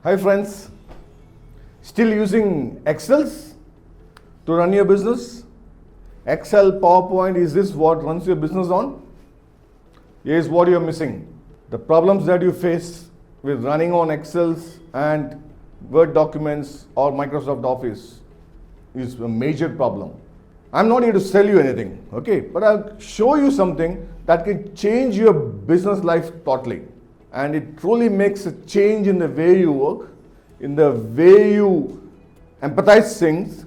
Hi friends, still using Excels to run your business? Excel, PowerPoint, is this what runs your business on? Here's what you're missing. The problems that you face with running on Excels and Word documents or Microsoft Office is a major problem. I'm not here to sell you anything, okay? But I'll show you something that can change your business life totally. And it truly makes a change in the way you work, in the way you empathize things,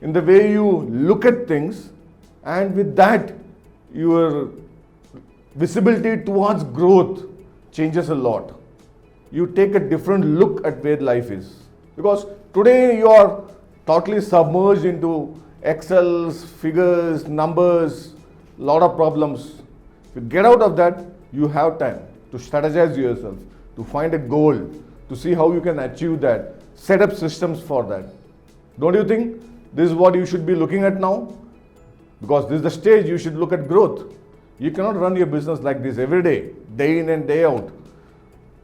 in the way you look at things, and with that, your visibility towards growth changes a lot. You take a different look at where life is. Because today you are totally submerged into Excel's, figures, numbers, lot of problems. If you get out of that, you have time to strategize yourself, to find a goal, to see how you can achieve that, set up systems for that. Don't you think this is what you should be looking at now? Because this is the stage you should look at growth. You cannot run your business like this every day in and day out,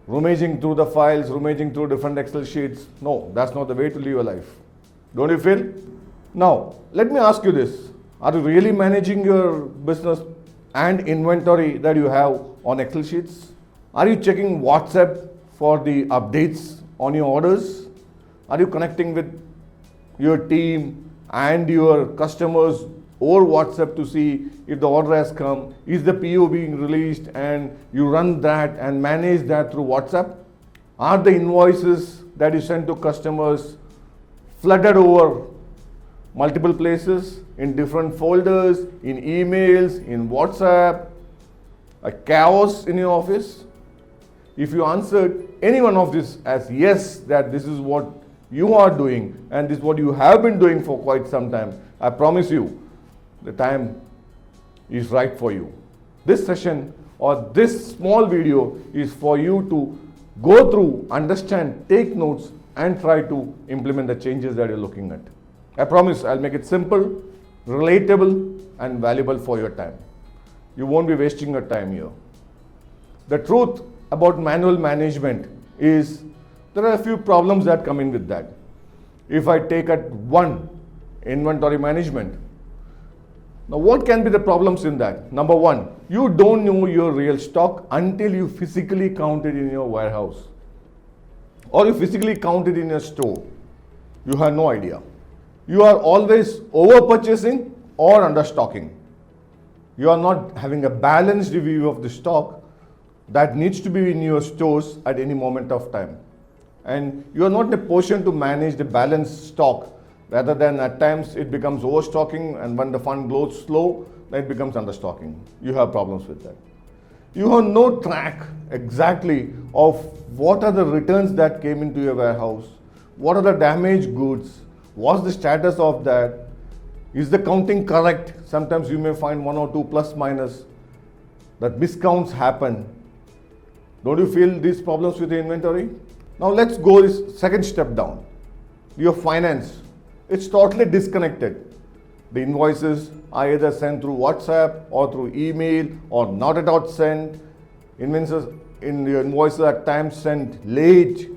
rummaging through the files, rummaging through different Excel sheets. No, that's not the way to live your life. Don't you feel? Now, let me ask you this. Are you really managing your business and inventory that you have on Excel sheets? Are you checking WhatsApp for the updates on your orders? Are you connecting with your team and your customers over WhatsApp to see if the order has come? Is the PO being released and you run that and manage that through WhatsApp? Are the invoices that you send to customers flooded over multiple places, in different folders, in emails, in WhatsApp, a chaos in your office? If you answered any one of this as yes, that this is what you are doing and this is what you have been doing for quite some time, I promise you, the time is right for you. This session or this small video is for you to go through, understand, take notes, and try to implement the changes that you're looking at. I promise I'll make it simple, relatable, and valuable for your time. You won't be wasting your time here. The truth about manual management is there are a few problems that come in with that. If I take at one, inventory management. Now what can be the problems in that? Number one, you don't know your real stock until you physically count it in your warehouse. Or you physically count it in your store. You have no idea. You are always over purchasing or under stocking. You are not having a balanced view of the stock that needs to be in your stores at any moment of time. And you are not in a position to manage the balanced stock. Rather than at times it becomes overstocking, and when the fund goes slow, then it becomes understocking. You have problems with that. You have no track exactly of what are the returns that came into your warehouse, what are the damaged goods, what's the status of that, is the counting correct? Sometimes you may find one or two plus minus, that miscounts happen. Don't you feel these problems with the inventory? Now let's go this second step down. Your finance, it's totally disconnected. The invoices are either sent through WhatsApp or through email or not at all sent. Invoices at times sent late.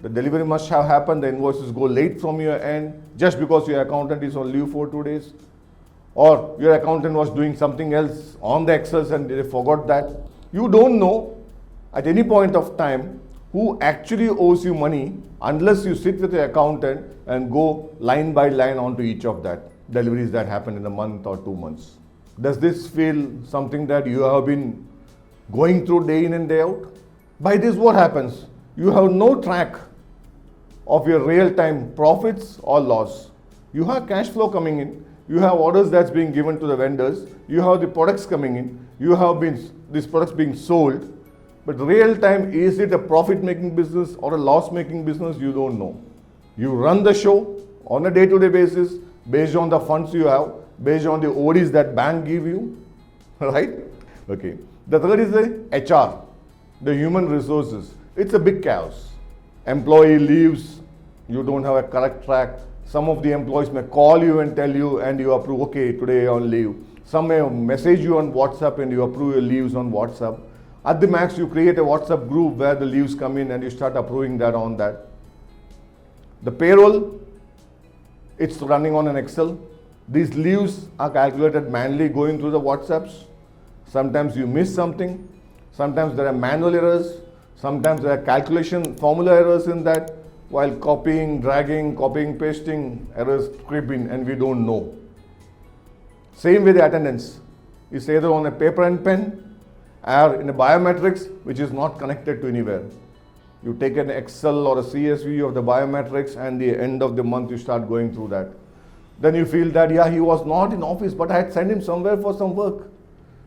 The delivery must have happened, the invoices go late from your end just because your accountant is on leave for 2 days. Or your accountant was doing something else on the Excel and they forgot that. You don't know at any point of time who actually owes you money unless you sit with your accountant and go line by line onto each of that deliveries that happen in a month or 2 months. Does this feel something that you have been going through day in and day out? By this what happens? You have no track of your real-time profits or loss. You have cash flow coming in, you have orders that's being given to the vendors, you have the products coming in, you have these products being sold, but real time, is it a profit-making business or a loss-making business? You don't know. You run the show on a day-to-day basis based on the funds you have, based on the ODs that bank give you, right? Okay. The third is the HR, the human resources. It's a big chaos. Employee leaves, you don't have a correct track. Some of the employees may call you and tell you and you approve, okay, today you're on leave. Some may message you on WhatsApp and you approve your leaves on WhatsApp. At the max, you create a WhatsApp group where the leaves come in and you start approving that on that. The payroll, it's running on an Excel. These leaves are calculated manually going through the WhatsApps. Sometimes you miss something. Sometimes there are manual errors. Sometimes there are calculation formula errors in that. While copying, dragging, copying, pasting, errors creep in and we don't know. Same with the attendance. It's either on a paper and pen or in a biometrics which is not connected to anywhere. You take an Excel or a CSV of the biometrics and the end of the month you start going through that. Then you feel that, yeah, he was not in office, but I had sent him somewhere for some work.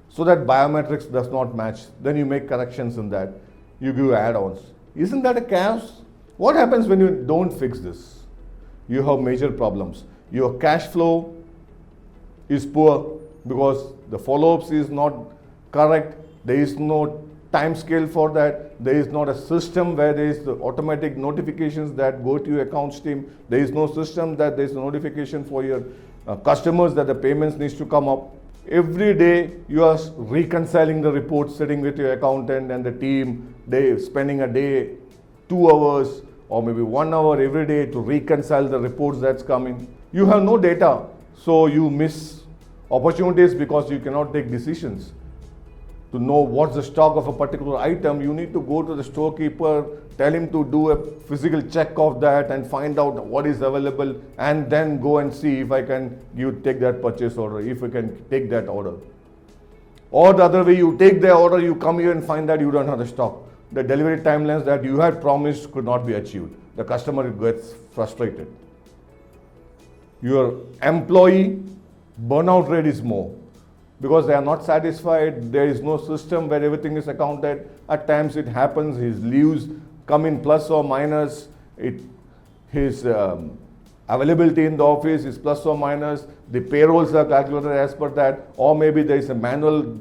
So that biometrics does not match. Then you make corrections in that. You give add-ons. Isn't that a chaos? What happens when you don't fix this? You have major problems. Your cash flow is poor because the follow-ups is not correct. There is no time scale for that. There is not a system where there is the automatic notifications that go to your accounts team. There is no system that there is a notification for your customers that the payments needs to come up. Every day you are reconciling the reports, sitting with your accountant and the team. They spending a day, 2 hours or maybe 1 hour every day to reconcile the reports that's coming. You have no data, so you miss opportunities because you cannot take decisions. To know what's the stock of a particular item, you need to go to the storekeeper, tell him to do a physical check of that and find out what is available and then go and see if I can take that purchase order, if I can take that order. Or the other way, you take the order, you come here and find that you don't have the stock. The delivery timelines that you had promised could not be achieved. The customer gets frustrated. Your employee burnout rate is more because they are not satisfied. There is no system where everything is accounted. At times it happens, his leaves come in plus or minus. His availability in the office is plus or minus. The payrolls are calculated as per that, or maybe there is a manual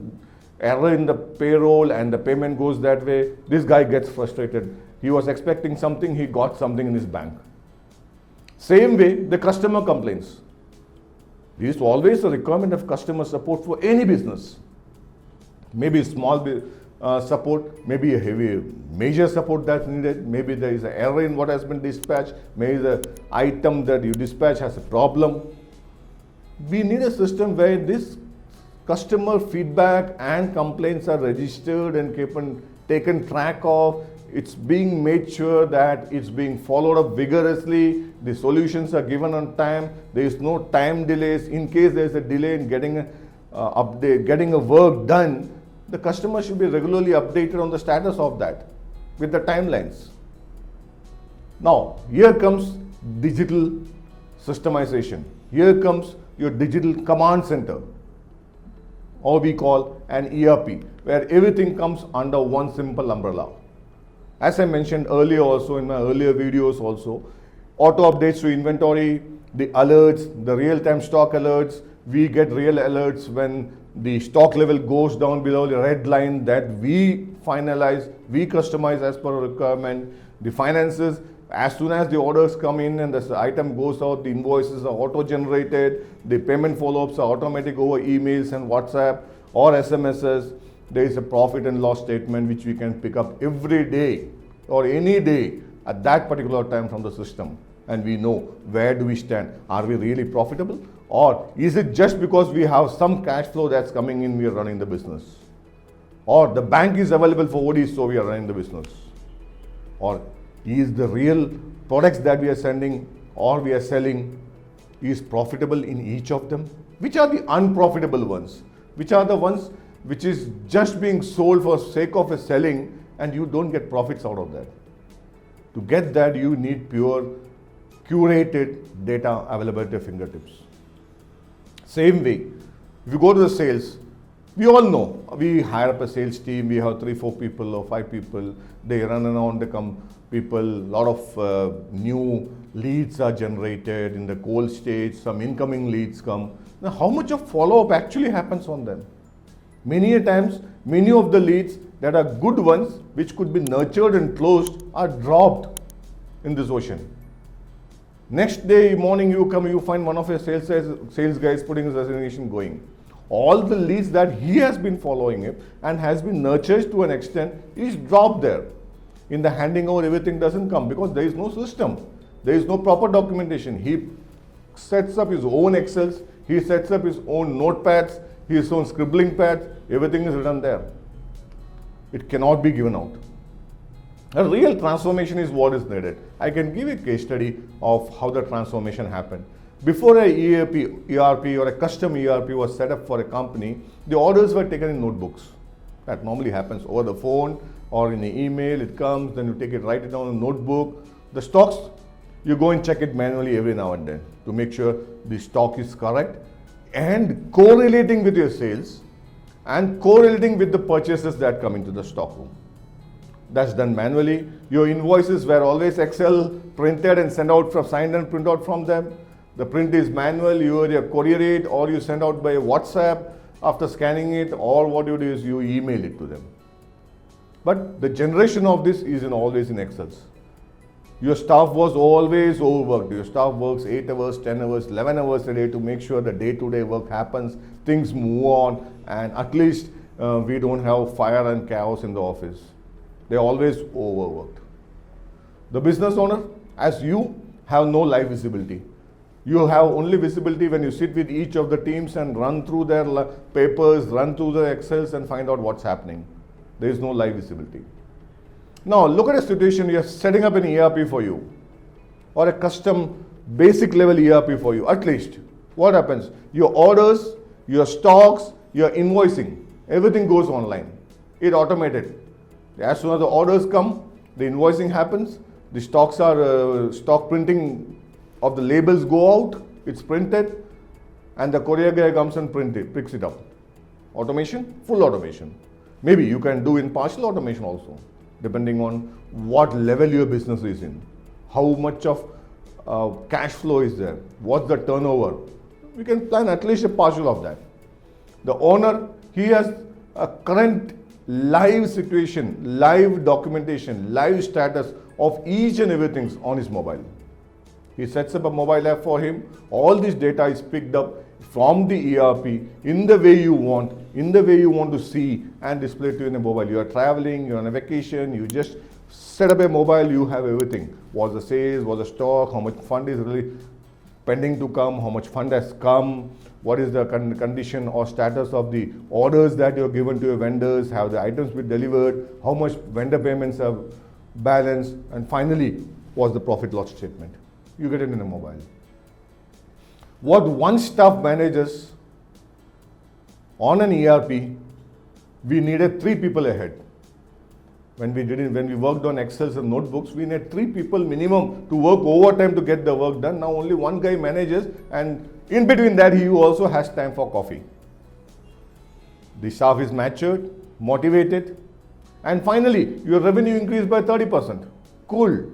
error in the payroll and the payment goes that way. This guy gets frustrated. He was expecting something, he got something in his bank. Same way, the customer complaints. There is always a requirement of customer support for any business. Maybe small support, maybe a heavy, major support that's needed. Maybe there is an error in what has been dispatched. Maybe the item that you dispatch has a problem. We need a system where this customer feedback and complaints are registered and taken track of. It's being made sure that it's being followed up vigorously. The solutions are given on time. There is no time delays. In case there is a delay in getting a work done, the customer should be regularly updated on the status of that with the timelines. Now, here comes digital systemization. Here comes your digital command center, or we call an ERP, where everything comes under one simple umbrella. As I mentioned earlier also in my earlier videos also, auto updates to inventory, the alerts, the real-time stock alerts. We get real alerts when the stock level goes down below the red line that we finalize, we customize as per requirement. The finances, as soon as the orders come in and the item goes out, the invoices are auto-generated, the payment follow-ups are automatic over emails and WhatsApp or SMSs. There is a profit and loss statement which we can pick up every day or any day at that particular time from the system. And we know where do we stand. Are we really profitable? Or is it just because we have some cash flow that's coming in, we are running the business? Or the bank is available for OD, so we are running the business? Or is the real products that we are sending or we are selling is profitable in each of them? Which are the unprofitable ones? Which are the ones which is just being sold for sake of a selling and you don't get profits out of that? To get that, you need pure curated data available at your fingertips. Same way, if you go to the sales, we all know, we hire up a sales team, we have 3-4 people or 5 people, they run around, they come people, a lot of new leads are generated in the cold stage, some incoming leads come. Now, how much of follow-up actually happens on them? Many a times, many of the leads that are good ones, which could be nurtured and closed, are dropped in this ocean. Next day morning you come, you find one of your sales guys putting his resignation going. all the leads that he has been following him and has been nurtured to an extent is dropped there. In the handing over, everything doesn't come because there is no system. There is no proper documentation. He sets up his own Excels, he sets up his own notepads, his own scribbling pads, everything is written there. It cannot be given out. A real transformation is what is needed. I can give a case study of how the transformation happened. Before a ERP or a custom ERP was set up for a company, the orders were taken in notebooks. That normally happens over the phone or in an email. It comes, then you take it, write it down in a notebook. The stocks, you go and check it manually every now and then to make sure the stock is correct and correlating with your sales and correlating with the purchases that come into the stock room. That's done manually. Your invoices were always Excel printed and sent out from signed and print out from them. The print is manual, you courier it or you send out by WhatsApp after scanning it, or what you do is you email it to them. But the generation of this is always in Excels. Your staff was always overworked. Your staff works 8 hours, 10 hours, 11 hours a day to make sure the day-to-day work happens, things move on, and at least we don't have fire and chaos in the office. They're always overworked. The business owner, as you, have no live visibility. You have only visibility when you sit with each of the teams and run through their papers, run through the Excels and find out what's happening. There is no live visibility. Now look at a situation, you're setting up an ERP for you or a custom basic level ERP for you. At least what happens? Your orders, your stocks, your invoicing, everything goes online. It's automated. As soon as the orders come, the invoicing happens, the stocks are stock printing of the labels go out, it's printed, and the courier guy comes and picks it up. Automation, full automation. Maybe you can do in partial automation also, depending on what level your business is in, how much of cash flow is there, what's the turnover. We can plan at least a partial of that. The owner, he has a current live situation, live documentation, live status of each and everything on his mobile. He sets up a mobile app for him. All this data is picked up from the ERP in the way you want, to see and display to you in a mobile. You are traveling, you're on a vacation, you just set up a mobile, you have everything. What's the sales, what's the stock, how much fund is really pending to come, how much fund has come, what is the condition or status of the orders that you're given to your vendors, have the items been delivered, how much vendor payments are balanced, and finally, what's the profit loss statement. You get it in a mobile. What one staff manages on an ERP, we needed 3 people ahead. When we worked on Excels and notebooks, we need 3 people minimum to work overtime to get the work done. Now only one guy manages, and in between that he also has time for coffee. The staff is matured, motivated, and finally your revenue increased by 30%. Cool.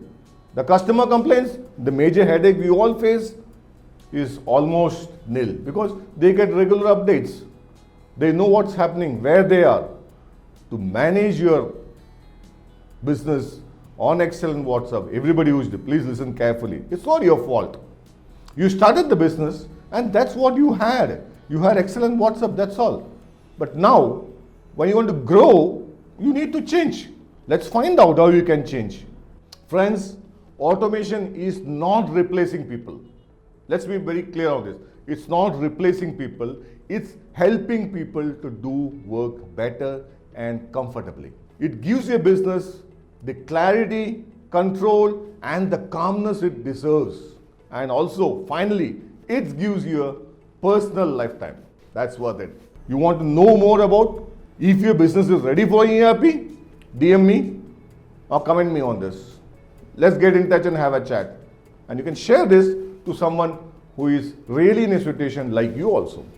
The customer complaints, the major headache we all face is almost nil because they get regular updates. They know what's happening, where they are. To manage your business on Excel and WhatsApp, everybody used it. Please listen carefully. It's not your fault. You started the business and that's what you had. You had Excel and WhatsApp, that's all. But now, when you want to grow, you need to change. Let's find out how you can change. Friends, automation is not replacing people. Let's be very clear on this. It's not replacing people. It's helping people to do work better and comfortably. It gives your business the clarity, control, and the calmness it deserves. And also, finally, it gives you a personal lifetime. That's worth it. You want to know more about if your business is ready for ERP? DM me or comment me on this. Let's get in touch and have a chat. And you can share this to someone who is really in a situation like you also.